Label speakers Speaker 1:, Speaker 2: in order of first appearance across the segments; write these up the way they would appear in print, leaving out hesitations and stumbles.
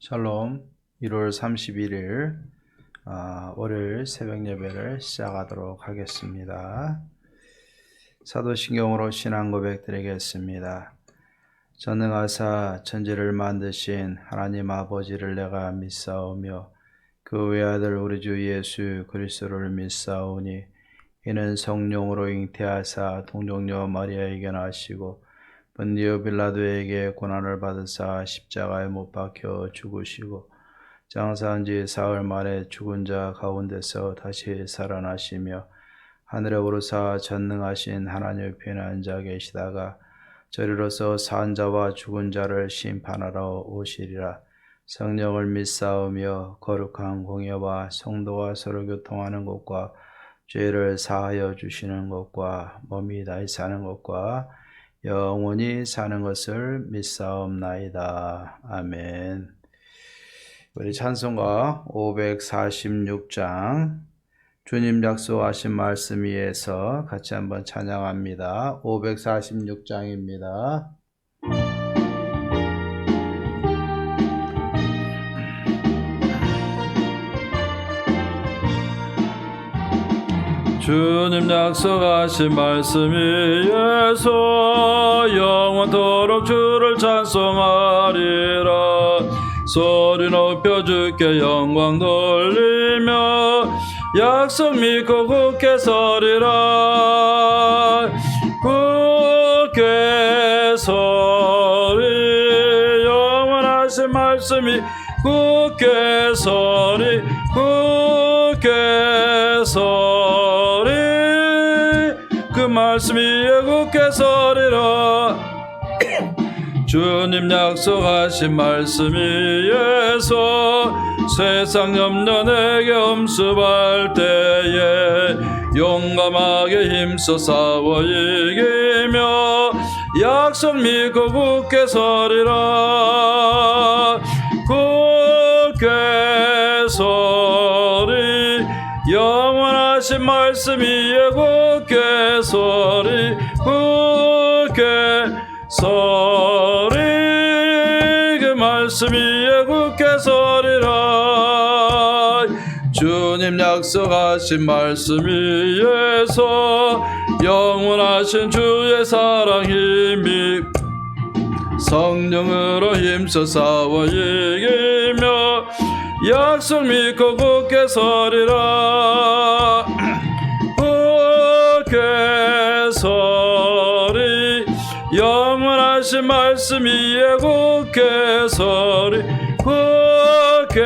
Speaker 1: 샬롬. 1월 31일 월요일 새벽 예배를 시작하도록 하겠습니다. 사도신경으로 신앙 고백 드리겠습니다. 전능하사 천지를 만드신 하나님 아버지를 내가 믿사오며 그 외아들 우리 주 예수 그리스도를 믿사오니 이는 성령으로 잉태하사 동정녀 마리아에게 나시고 본디오 빌라도에게 고난을 받으사 십자가에 못 박혀 죽으시고 장사한 지 사흘 만에 죽은 자 가운데서 다시 살아나시며 하늘에 오르사 전능하신 하나님 편에 앉아 계시다가 저리로서 산 자와 죽은 자를 심판하러 오시리라. 성령을 믿사오며 거룩한 공예와 성도가 서로 교통하는 것과 죄를 사하여 주시는 것과 몸이 다시 사는 것과 영원히 사는 것을 믿사옵나이다. 아멘. 우리 찬송가 546장 주님 약속하신 말씀 위에서 같이 한번 찬양합니다. 546장입니다. 주님 약속하신 말씀 위에서 영원토록 주를 찬송하리라. 소리 높여 주께 영광 돌리며 약속 믿고 굳게 서리라. 굳게 서리 영원하신 말씀이 굳게 서리 굳게 서리 그 말씀 위에 굳게 서리라. 주님 약속하신 말씀 위에서 세상 염려 내게 엄습할 때에 용감하게 힘써 싸워 이기며 약속 믿고 굳게 서리라. 굳게 서리 영원하신 말씀 위에 굳게 서리 굳게 서리 그 말씀 위에 굳게 서리라. 주님 약속하신 말씀 위에서 영원하신 주의 사랑 힘이 성령으로 힘써 싸워 이기며 약속 믿고 굳게 서리라. 굳게 서리 영원하신 말씀 위에 굳게 서리 굳게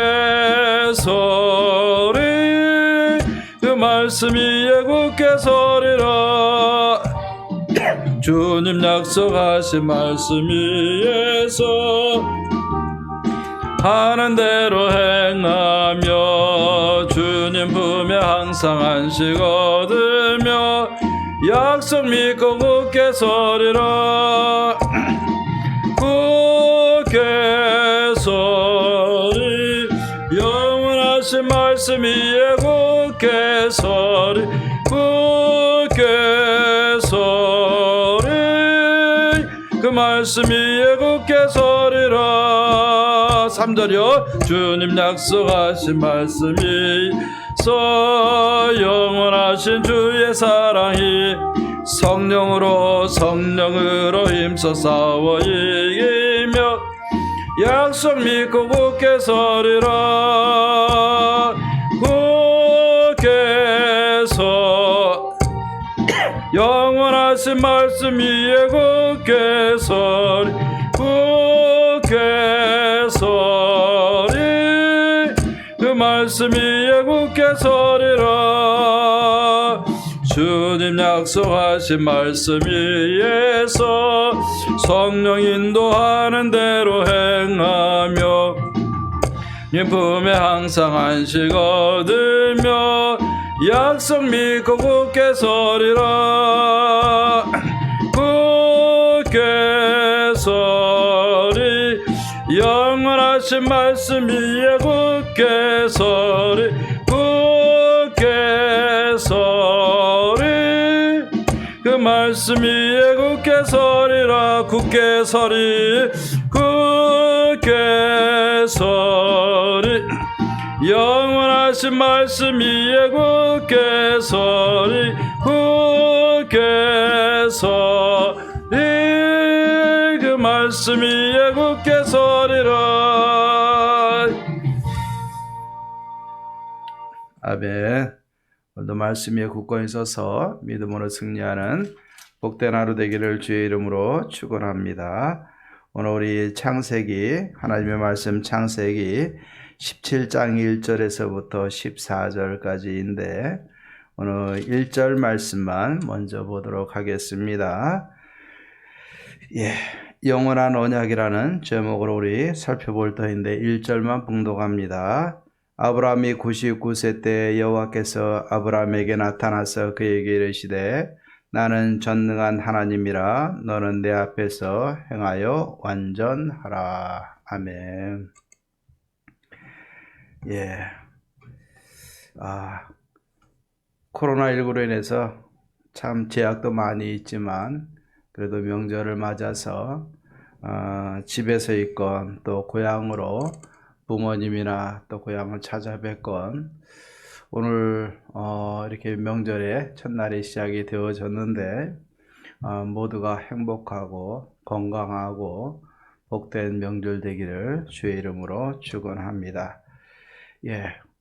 Speaker 1: 서리 그 말씀 위에 굳게 서리라. 주님 약속하신 말씀 위에서 하는 대로 행하며 주님 품에 항상 안식 얻으며 약속 믿고 굳게 서리라. 굳게 서리 영원하신 말씀 위에 굳게 서리 굳게 서리 그 말씀 위에 굳게 서리라. 3절이요. 주님 약속하신 말씀 위에서 영원하신 주의 사랑이 성령으로 힘써 싸워 이기며 약속 믿고 굳게 서리라. 굳게 서 영원하신 말씀 위에 굳게 서리 굳게 서리 그 말씀 위에 굳게 서리라. 주님 약속하신 말씀 위에서 성령 인도하는 대로 행하며 님 품에 항상 안식 얻으며 약속 믿고 굳게 서리라. 굳게 서리 영원하신 말씀 위에 굳게 서리 굳게 서리 그 말씀 위에 굳게 서리라. 굳게 서리 굳게 굳게 서리 영원하신 말씀 위에 굳게 서리 굳게 서리 그 말씀 위에 굳게 서리라. 아멘. 오늘도 말씀 위에 굳건히 서서 믿음으로 승리하는 복된 하루 되기를 주의 이름으로 축원합니다. 오늘 우리 창세기, 하나님의 말씀 창세기 17장 1절에서부터 14절까지인데 오늘 1절 말씀만 먼저 보도록 하겠습니다. 영원한 언약이라는 제목으로 우리 살펴볼 터인데 1절만 봉독합니다. 아브라함이 99세 때 여호와께서 아브라함에게 나타나서 그에게 이르시되 나는 전능한 하나님이라 너는 내 앞에서 행하여 완전하라. 아멘. 코로나19로 인해서 참 제약도 많이 있지만 그래도 명절을 맞아서 집에서 있건 또 고향으로 부모님이나 또 고향을 찾아뵙건 오늘 이렇게 명절의 첫날이 시작이 되어졌는데 모두가 행복하고 건강하고 복된 명절 되기를 주의 이름으로 축원합니다.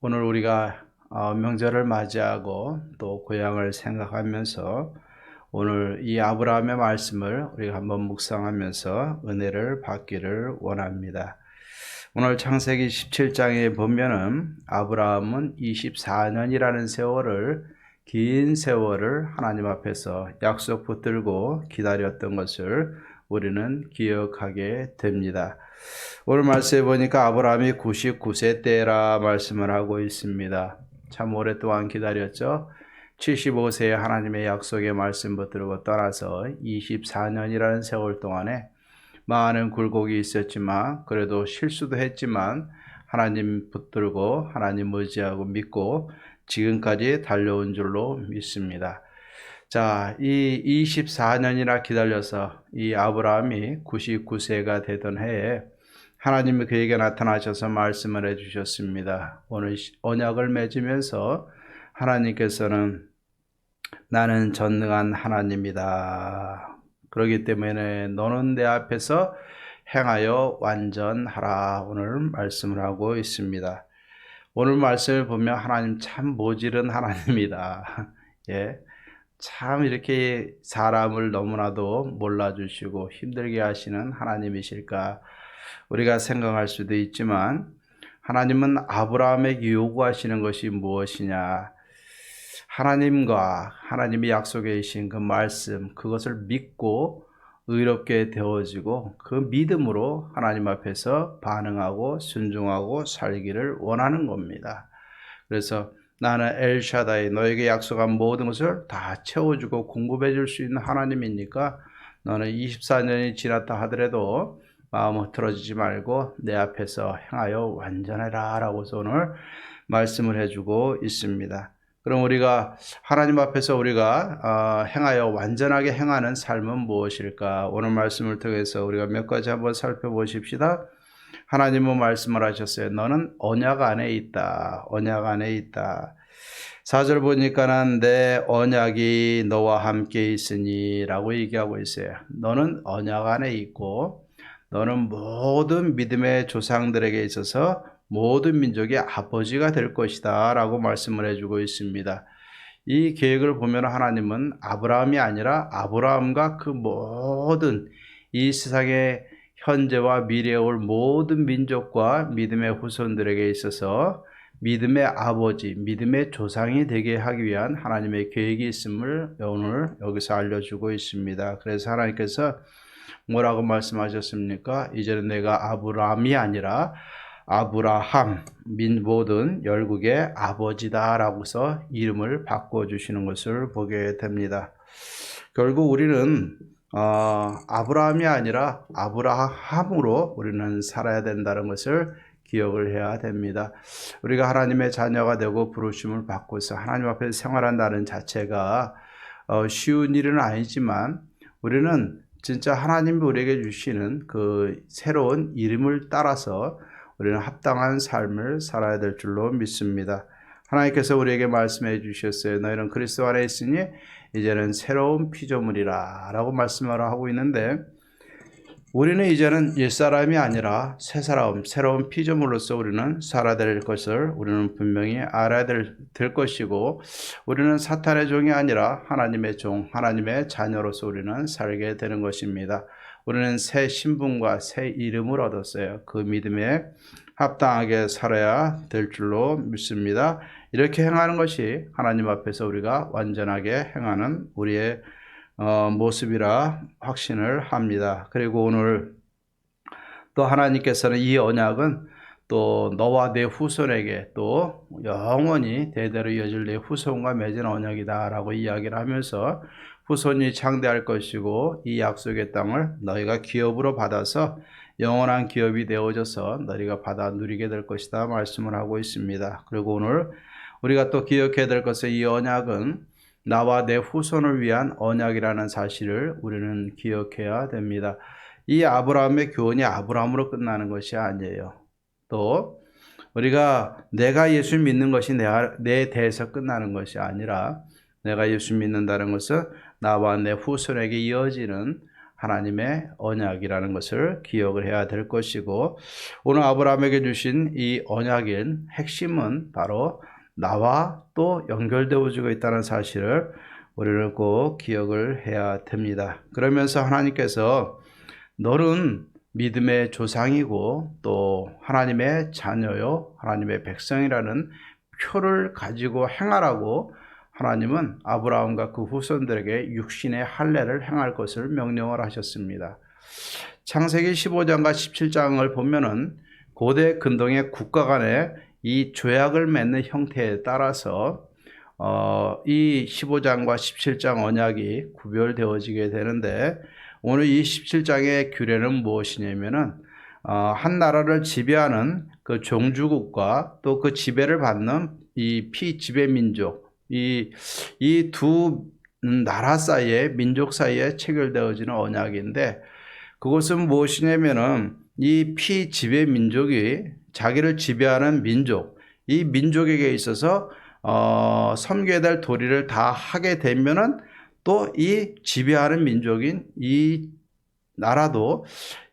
Speaker 1: 오늘 우리가 명절을 맞이하고 또 고향을 생각하면서 오늘 이 아브라함의 말씀을 우리가 한번 묵상하면서 은혜를 받기를 원합니다. 오늘 창세기 17장에 보면은 아브라함은 24년이라는 세월을 긴 세월을 하나님 앞에서 약속 붙들고 기다렸던 것을 우리는 기억하게 됩니다. 오늘 말씀에 보니까 아브라함이 99세 때라 말씀을 하고 있습니다. 참 오랫동안 기다렸죠. 75세에 하나님의 약속의 말씀 붙들고 떠나서 24년이라는 세월 동안에 많은 굴곡이 있었지만 그래도 실수도 했지만 하나님 붙들고 하나님 의지하고 믿고 지금까지 달려온 줄로 믿습니다. 자, 이 24년이나 기다려서 이 아브라함이 99세가 되던 해에 하나님이 그에게 나타나셔서 말씀을 해주셨습니다. 오늘 언약을 맺으면서 하나님께서는 나는 전능한 하나님이다. 그렇기 때문에 너는 내 앞에서 행하여 완전하라. 오늘 말씀을 하고 있습니다. 오늘 말씀을 보면 하나님 참 모질은 하나님이다. 참 이렇게 사람을 너무나도 몰라주시고 힘들게 하시는 하나님이실까 우리가 생각할 수도 있지만 하나님은 아브라함에게 요구하시는 것이 무엇이냐? 하나님과 하나님이 약속해 주신 그 말씀 그것을 믿고 의롭게 되어지고 그 믿음으로 하나님 앞에서 반응하고 순종하고 살기를 원하는 겁니다. 그래서 나는 엘샤다이 너에게 약속한 모든 것을 다 채워주고 공급해 줄 수 있는 하나님이니까 너는 24년이 지났다 하더라도 마음 흐트러지지 말고 내 앞에서 행하여 완전해라 라고서 오늘 말씀을 해주고 있습니다. 그럼 우리가 하나님 앞에서 우리가 행하여 완전하게 행하는 삶은 무엇일까? 오늘 말씀을 통해서 우리가 몇 가지 한번 살펴보십시다. 하나님은 말씀을 하셨어요. 너는 언약 안에 있다. 언약 안에 있다. 4절 보니까는 내 언약이 너와 함께 있으니 라고 얘기하고 있어요. 너는 언약 안에 있고 너는 모든 믿음의 조상들에게 있어서 모든 민족의 아버지가 될 것이다 라고 말씀을 해주고 있습니다. 이 계획을 보면 하나님은 아브라함이 아니라 아브라함과 그 모든 이 세상의 현재와 미래에 올 모든 민족과 믿음의 후손들에게 있어서 믿음의 아버지, 믿음의 조상이 되게 하기 위한 하나님의 계획이 있음을 오늘 여기서 알려주고 있습니다. 그래서 하나님께서 뭐라고 말씀하셨습니까? 이제는 내가 아브라함이 아니라 아브라함, 모든 열국의 아버지다 라고서 이름을 바꿔주시는 것을 보게 됩니다. 결국 우리는 아브라함이 아니라 아브라함으로 우리는 살아야 된다는 것을 기억을 해야 됩니다. 우리가 하나님의 자녀가 되고 부르심을 받고서 하나님 앞에서 생활한다는 자체가 쉬운 일은 아니지만 우리는 진짜 하나님이 우리에게 주시는 그 새로운 이름을 따라서 우리는 합당한 삶을 살아야 될 줄로 믿습니다. 하나님께서 우리에게 말씀해 주셨어요. 너희는 그리스도 안에 있으니 이제는 새로운 피조물이라 라고 말씀을 하고 있는데, 우리는 이제는 옛사람이 아니라 새사람, 새로운 피조물로서 우리는 살아야 될 것을 우리는 분명히 알아야 될 것이고, 우리는 사탄의 종이 아니라 하나님의 종, 하나님의 자녀로서 우리는 살게 되는 것입니다. 우리는 새 신분과 새 이름을 얻었어요. 그 믿음에 합당하게 살아야 될 줄로 믿습니다. 이렇게 행하는 것이 하나님 앞에서 우리가 완전하게 행하는 우리의 모습이라 확신을 합니다. 그리고 오늘 또 하나님께서는 이 언약은 또 너와 내 후손에게 또 영원히 대대로 이어질 내 후손과 맺은 언약이다 라고 이야기를 하면서, 후손이 창대할 것이고 이 약속의 땅을 너희가 기업으로 받아서 영원한 기업이 되어져서 너희가 받아 누리게 될 것이다 말씀을 하고 있습니다. 그리고 오늘 우리가 또 기억해야 될 것은, 이 언약은 나와 내 후손을 위한 언약이라는 사실을 우리는 기억해야 됩니다. 이 아브라함의 교훈이 아브라함으로 끝나는 것이 아니에요. 또 우리가 내가 예수 믿는 것이 내 대해서 끝나는 것이 아니라, 내가 예수 믿는다는 것은 나와 내 후손에게 이어지는 하나님의 언약이라는 것을 기억을 해야 될 것이고, 오늘 아브라함에게 주신 이 언약의 핵심은 바로 나와 또 연결되어지고 있다는 사실을 우리는 꼭 기억을 해야 됩니다. 그러면서 하나님께서 너는 믿음의 조상이고 또 하나님의 자녀요, 하나님의 백성이라는 표를 가지고 행하라고 하나님은 아브라함과 그 후손들에게 육신의 할례를 행할 것을 명령을 하셨습니다. 창세기 15장과 17장을 보면은 고대 근동의 국가 간의 이 조약을 맺는 형태에 따라서 이 15장과 17장 언약이 구별되어지게 되는데, 오늘 이 17장의 규례는 무엇이냐면은 한 나라를 지배하는 그 종주국과 또 그 지배를 받는 이 피지배 민족, 이 두 나라 사이에, 민족 사이에 체결되어지는 언약인데, 그것은 무엇이냐면은 이 피지배 민족이 자기를 지배하는 민족, 이 민족에게 있어서 섬겨야 될 도리를 다 하게 되면은 또 이 지배하는 민족인 이 나라도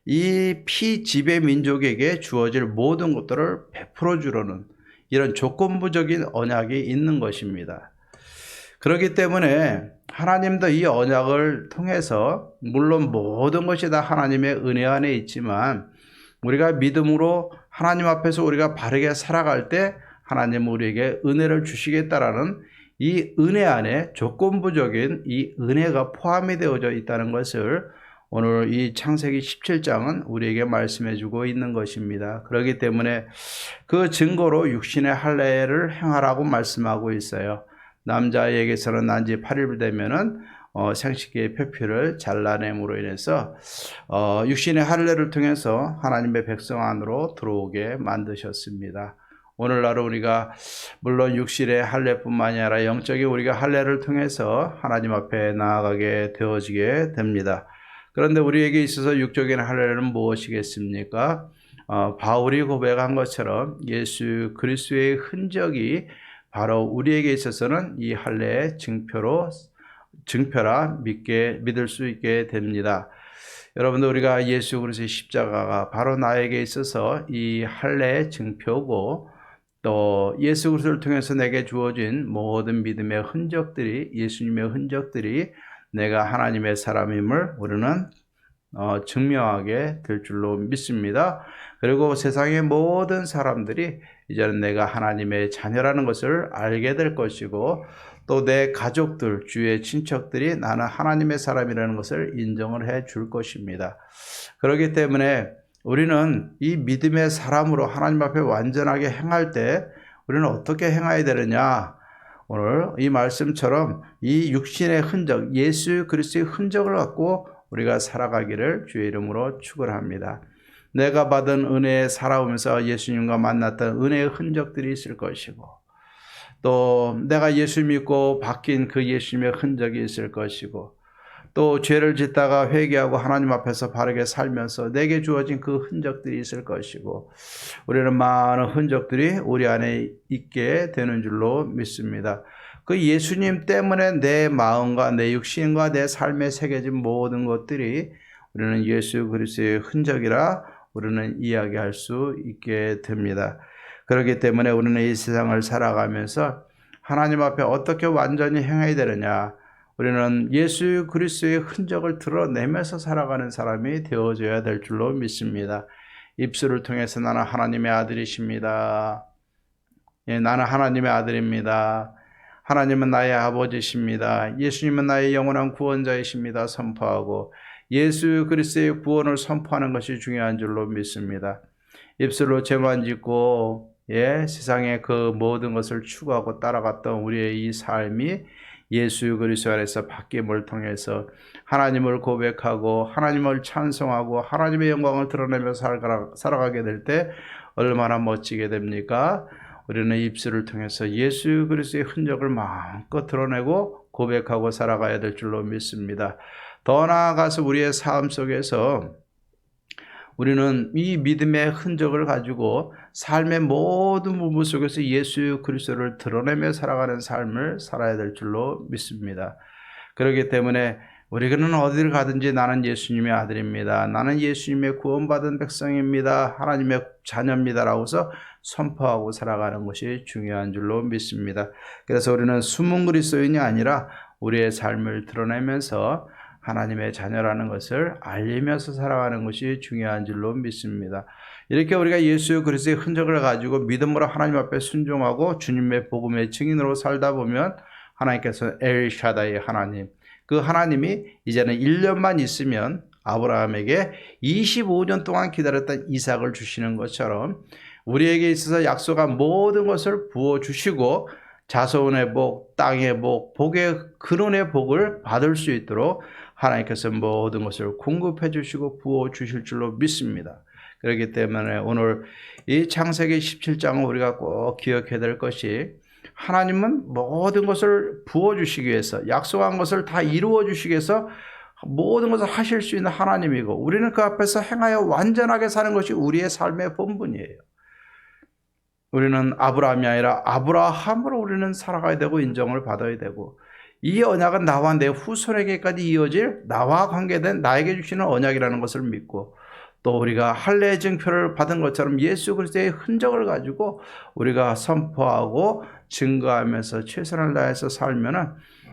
Speaker 1: 이 피지배 민족에게 주어질 모든 것들을 베풀어 주려는 이런 조건부적인 언약이 있는 것입니다. 그렇기 때문에 하나님도 이 언약을 통해서, 물론 모든 것이 다 하나님의 은혜 안에 있지만, 우리가 믿음으로 하나님 앞에서 우리가 바르게 살아갈 때 하나님은 우리에게 은혜를 주시겠다라는 이 은혜 안에 조건부적인 이 은혜가 포함이 되어져 있다는 것을 오늘 이 창세기 17장은 우리에게 말씀해 주고 있는 것입니다. 그렇기 때문에 그 증거로 육신의 할례를 행하라고 말씀하고 있어요. 남자에게서는 난지 8일 되면은 생식기의 표피를 잘라냄으로 인해서 육신의 할례를 통해서 하나님의 백성 안으로 들어오게 만드셨습니다. 오늘날 우리가 물론 육신의 할례뿐만이 아니라 영적인 우리가 할례를 통해서 하나님 앞에 나아가게 되어지게 됩니다. 그런데 우리에게 있어서 육적인 할례는 무엇이겠습니까? 바울이 고백한 것처럼 예수 그리스도의 흔적이 바로 우리에게 있어서는 이 할례의 증표라 믿을 수 있게 됩니다. 여러분들, 우리가 예수 그리스도의 십자가가 바로 나에게 있어서 이 할례의 증표고, 또 예수 그리스도를 통해서 내게 주어진 모든 믿음의 흔적들이, 예수님의 흔적들이 내가 하나님의 사람임을 우리는 증명하게 될 줄로 믿습니다. 그리고 세상의 모든 사람들이 이제는 내가 하나님의 자녀라는 것을 알게 될 것이고, 또 내 가족들, 주위의 친척들이 나는 하나님의 사람이라는 것을 인정을 해 줄 것입니다. 그렇기 때문에 우리는 이 믿음의 사람으로 하나님 앞에 완전하게 행할 때 우리는 어떻게 행해야 되느냐? 오늘 이 말씀처럼 이 육신의 흔적, 예수 그리스도의 흔적을 갖고 우리가 살아가기를 주의 이름으로 축원합니다. 내가 받은 은혜에 살아오면서 예수님과 만났던 은혜의 흔적들이 있을 것이고, 또 내가 예수 믿고 바뀐 그 예수님의 흔적이 있을 것이고, 또 죄를 짓다가 회개하고 하나님 앞에서 바르게 살면서 내게 주어진 그 흔적들이 있을 것이고 우리는 많은 흔적들이 우리 안에 있게 되는 줄로 믿습니다. 그 예수님 때문에 내 마음과 내 육신과 내 삶에 새겨진 모든 것들이 우리는 예수 그리스도의 흔적이라 우리는 이야기할 수 있게 됩니다. 그렇기 때문에 우리는 이 세상을 살아가면서 하나님 앞에 어떻게 완전히 행해야 되느냐, 우리는 예수 그리스도의 흔적을 드러내면서 살아가는 사람이 되어져야 될 줄로 믿습니다. 입술을 통해서 나는 하나님의 아들이십니다. 예, 나는 하나님의 아들입니다. 하나님은 나의 아버지십니다. 예수님은 나의 영원한 구원자이십니다. 선포하고 예수 그리스도의 구원을 선포하는 것이 중요한 줄로 믿습니다. 입술로 죄만 짓고 세상의 그 모든 것을 추구하고 따라갔던 우리의 이 삶이 예수 그리스도 안에서 바뀜을 통해서 하나님을 고백하고 하나님을 찬송하고 하나님의 영광을 드러내며 살아가게 될 때 얼마나 멋지게 됩니까? 우리는 입술을 통해서 예수 그리스도의 흔적을 마음껏 드러내고 고백하고 살아가야 될 줄로 믿습니다. 더 나아가서 우리의 삶 속에서 우리는 이 믿음의 흔적을 가지고 삶의 모든 부분 속에서 예수 그리스도를 드러내며 살아가는 삶을 살아야 될 줄로 믿습니다. 그렇기 때문에 우리는 어디를 가든지 나는 예수님의 아들입니다. 나는 예수님의 구원받은 백성입니다. 하나님의 자녀입니다라고서 선포하고 살아가는 것이 중요한 줄로 믿습니다. 그래서 우리는 숨은 그리스도인이 아니라 우리의 삶을 드러내면서 하나님의 자녀라는 것을 알리면서 살아가는 것이 중요한 줄로 믿습니다. 이렇게 우리가 예수 그리스도의 흔적을 가지고 믿음으로 하나님 앞에 순종하고 주님의 복음의 증인으로 살다 보면 하나님께서 엘샤다의 하나님, 그 하나님이 이제는 1년만 있으면 아브라함에게 25년 동안 기다렸던 이삭을 주시는 것처럼 우리에게 있어서 약속한 모든 것을 부어주시고 자손의 복, 땅의 복, 복의 근원의 복을 받을 수 있도록 하나님께서 모든 것을 공급해 주시고 부어 주실 줄로 믿습니다. 그렇기 때문에 오늘 이 창세기 17장을 우리가 꼭 기억해야 될 것이, 하나님은 모든 것을 부어 주시기 위해서, 약속한 것을 다 이루어 주시기 위해서 모든 것을 하실 수 있는 하나님이고, 우리는 그 앞에서 행하여 완전하게 사는 것이 우리의 삶의 본분이에요. 우리는 아브라함이 아니라 아브라함으로 우리는 살아가야 되고 인정을 받아야 되고, 이 언약은 나와 내 후손에게까지 이어질 나와 관계된 나에게 주시는 언약이라는 것을 믿고, 또 우리가 할례 증표를 받은 것처럼 예수 그리스도의 흔적을 가지고 우리가 선포하고 증거하면서 최선을 다해서 살면은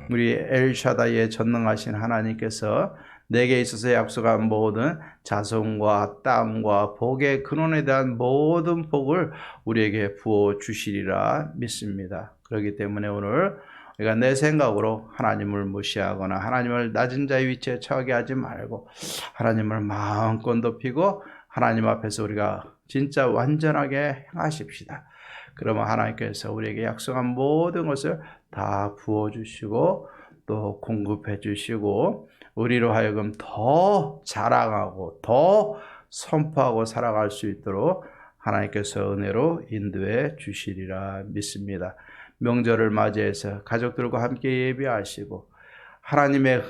Speaker 1: 우리 엘샤다이의 전능하신 하나님께서 내게 있어서 약속한 모든 자손과 땅과 복의 근원에 대한 모든 복을 우리에게 부어 주시리라 믿습니다. 그렇기 때문에 오늘 우리가 내 생각으로 하나님을 무시하거나 하나님을 낮은 자의 위치에 처하게 하지 말고 하나님을 마음껏 높이고 하나님 앞에서 우리가 진짜 완전하게 행하십시다. 그러면 하나님께서 우리에게 약속한 모든 것을 다 부어주시고 또 공급해 주시고 우리로 하여금 더 자랑하고 더 선포하고 살아갈 수 있도록 하나님께서 은혜로 인도해 주시리라 믿습니다. 명절을 맞이해서 가족들과 함께 예배하시고 하나님의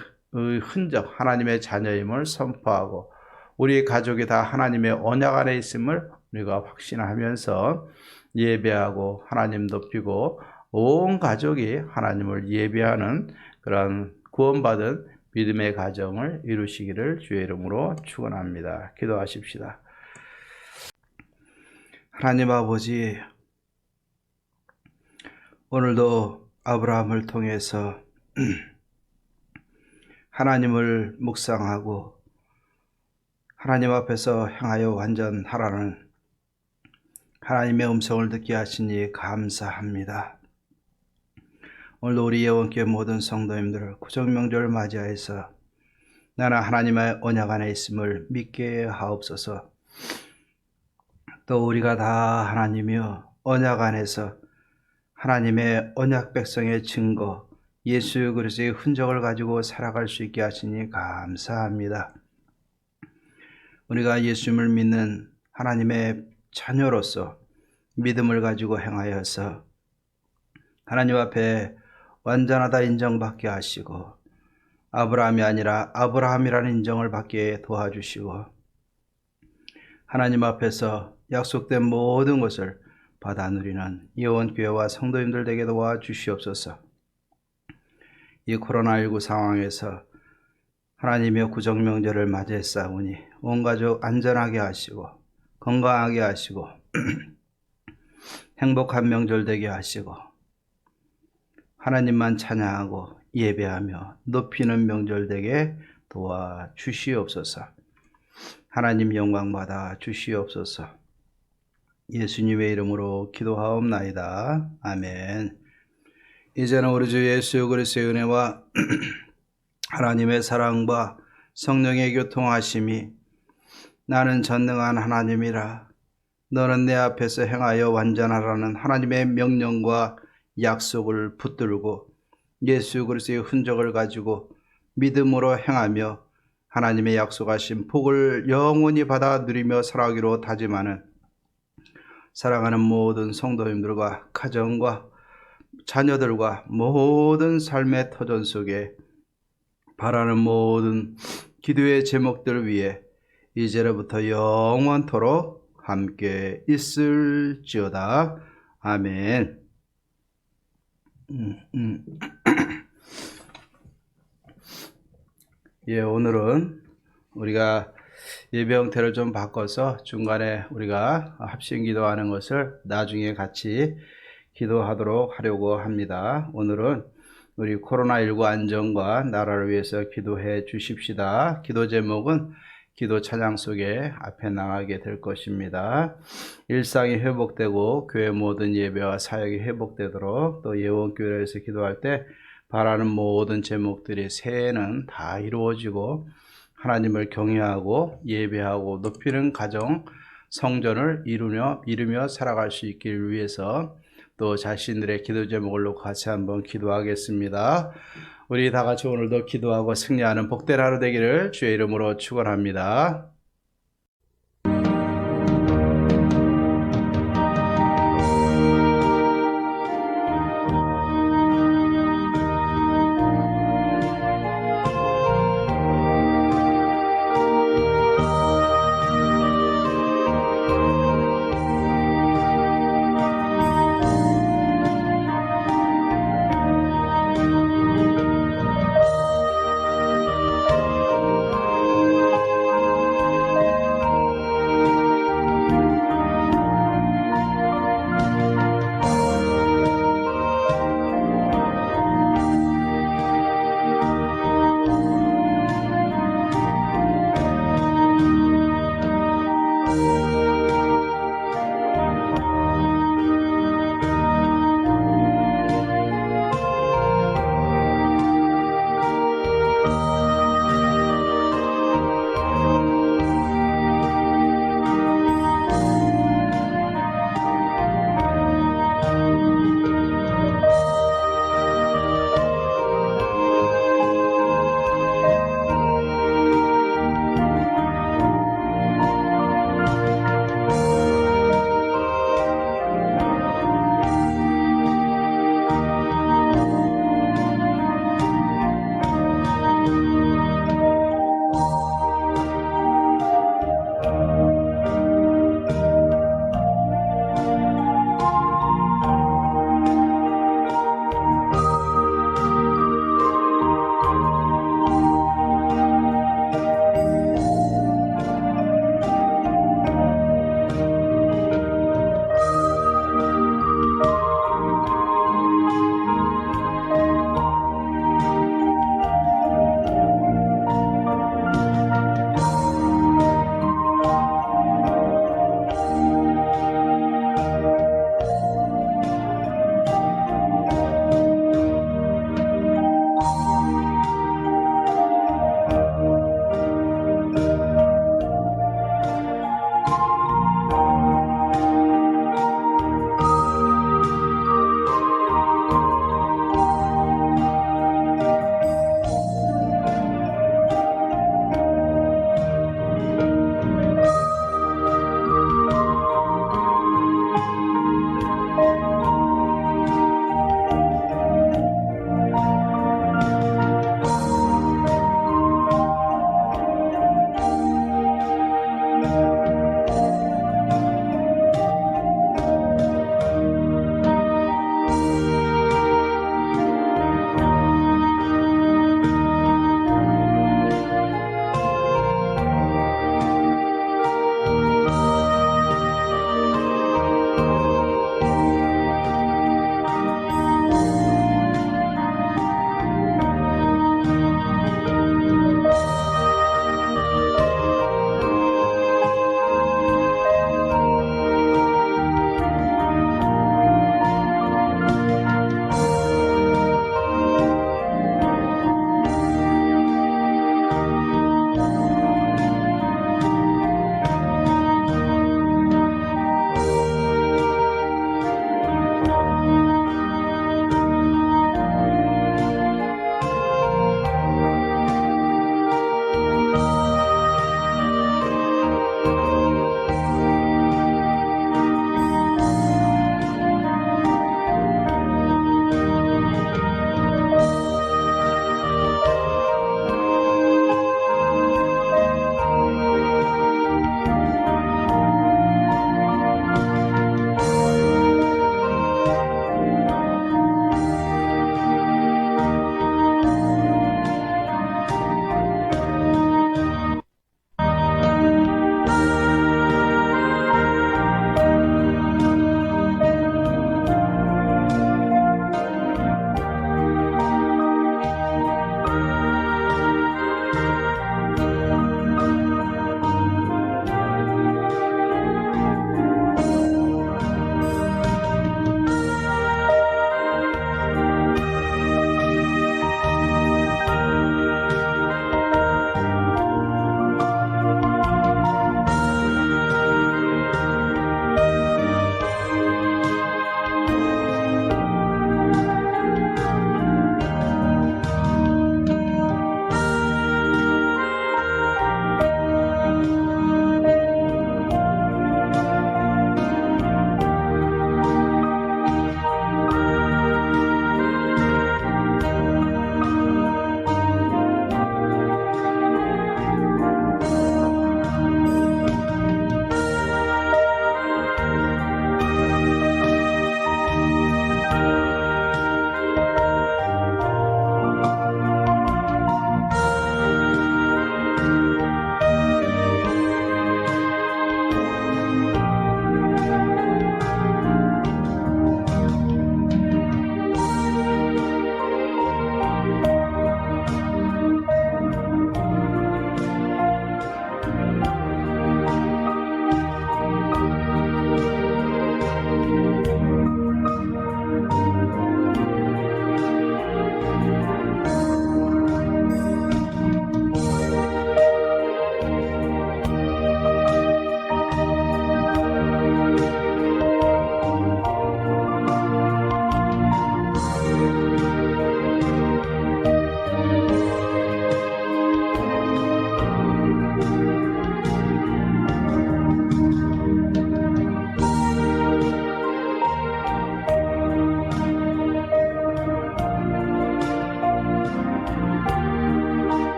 Speaker 1: 흔적, 하나님의 자녀임을 선포하고 우리 가족이 다 하나님의 언약 안에 있음을 우리가 확신하면서 예배하고 하나님 높이고 온 가족이 하나님을 예배하는 그런 구원받은 믿음의 가정을 이루시기를 주의 이름으로 축원합니다. 기도하십시다. 하나님 아버지, 오늘도 아브라함을 통해서 하나님을 묵상하고 하나님 앞에서 행하여 완전하라는 하나님의 음성을 듣게 하시니 감사합니다. 오늘도 우리 예원교회 모든 성도님들 구정명절을 맞이하여서 나는 하나님의 언약 안에 있음을 믿게 하옵소서. 또 우리가 다 하나님이여 언약 안에서 하나님의 언약 백성의 증거 예수 그리스도의 흔적을 가지고 살아갈 수 있게 하시니 감사합니다. 우리가 예수님을 믿는 하나님의 자녀로서 믿음을 가지고 행하여서 하나님 앞에 완전하다 인정받게 하시고 아브라함이 아니라 아브라함이라는 인정을 받게 도와주시고 하나님 앞에서 약속된 모든 것을 받아 누리는 이원교회와 성도님들 되게 도와주시옵소서. 이 코로나19 상황에서 하나님의 구정명절을 맞이했사오니 온 가족 안전하게 하시고 건강하게 하시고 행복한 명절 되게 하시고 하나님만 찬양하고 예배하며 높이는 명절 되게 도와주시옵소서. 하나님 영광 받아 주시옵소서. 예수님의 이름으로 기도하옵나이다. 아멘. 이제는 우리 주 예수 그리스도의 은혜와 하나님의 사랑과 성령의 교통하심이 나는 전능한 하나님이라 너는 내 앞에서 행하여 완전하라는 하나님의 명령과 약속을 붙들고 예수 그리스도의 흔적을 가지고 믿음으로 행하며 하나님의 약속하신 복을 영원히 받아 누리며 살아가기로 다짐하는 사랑하는 모든 성도님들과 가정과 자녀들과 모든 삶의 터전 속에 바라는 모든 기도의 제목들 위해 이제로부터 영원토록 함께 있을지어다. 아멘. 예, 오늘은 우리가 예배 형태를 좀 바꿔서 중간에 우리가 합심 기도하는 것을 나중에 같이 기도하도록 하려고 합니다. 오늘은 우리 코로나19 안전과 나라를 위해서 기도해 주십시다. 기도 제목은 기도 찬양 속에 앞에 나가게 될 것입니다. 일상이 회복되고 교회 모든 예배와 사역이 회복되도록 또 예원교회에서 기도할 때 바라는 모든 제목들이 새해에는 다 이루어지고 하나님을 경외하고 예배하고 높이는 가정 성전을 이루며 살아갈 수 있기를 위해서 또 자신들의 기도 제목을 놓고 같이 한번 기도하겠습니다. 우리 다 같이 오늘도 기도하고 승리하는 복된 하루 되기를 주의 이름으로 축원합니다.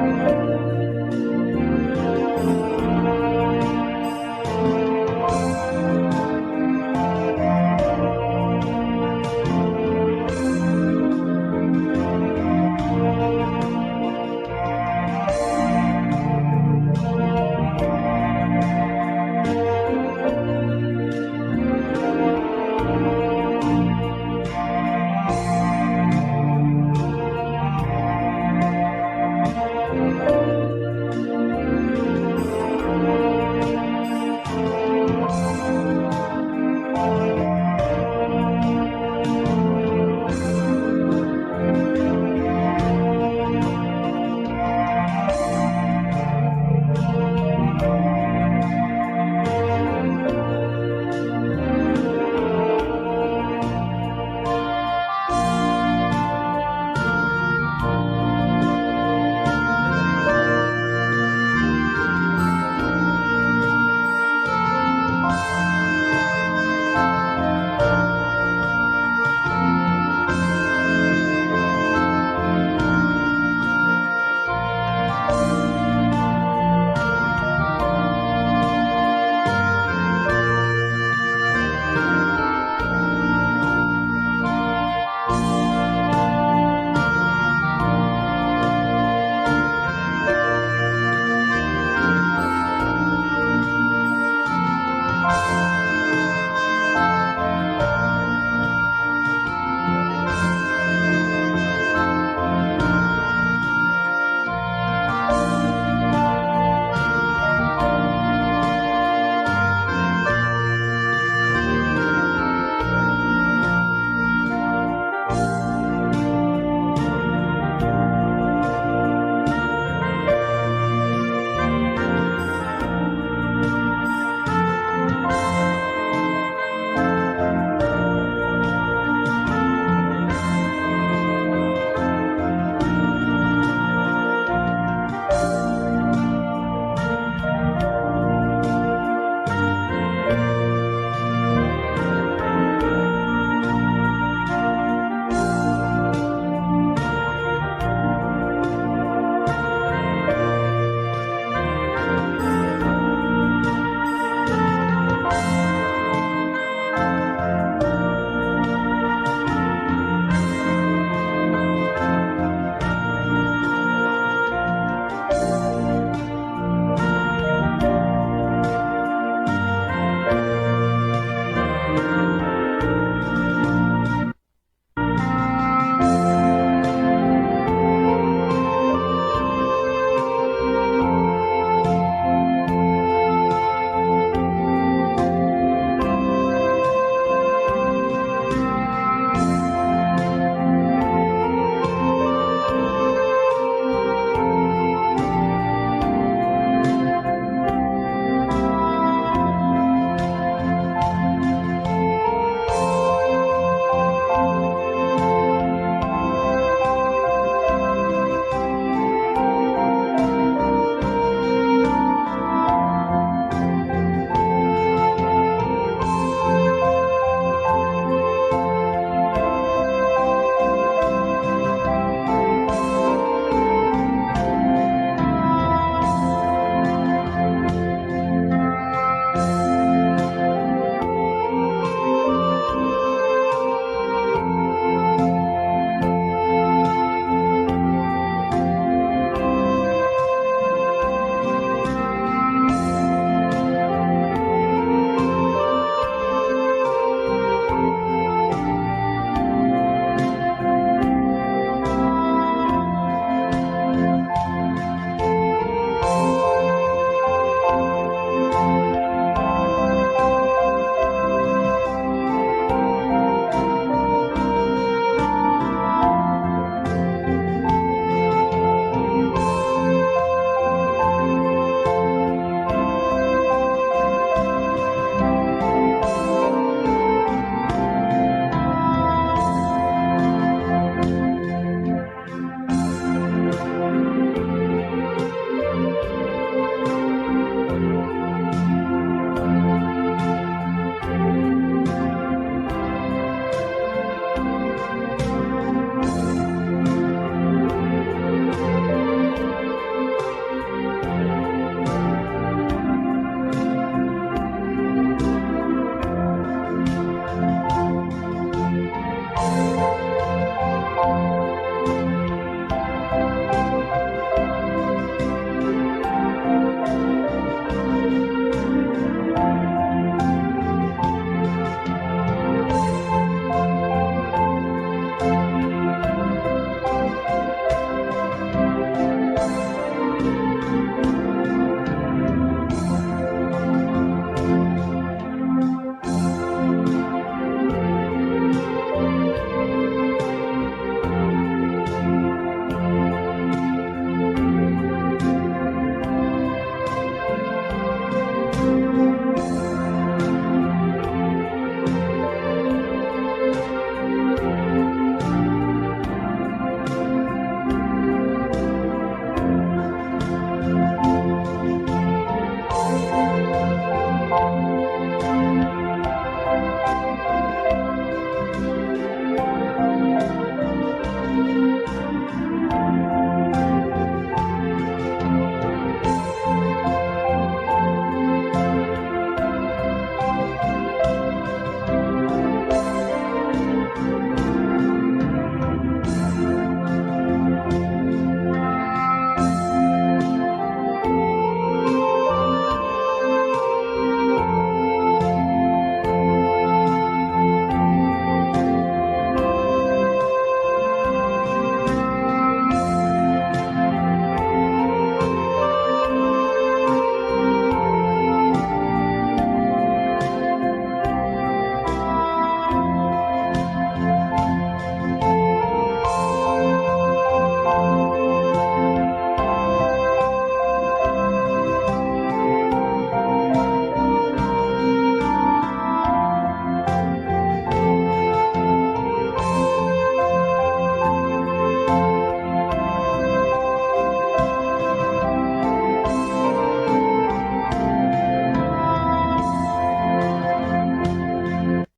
Speaker 1: 주시옵소서.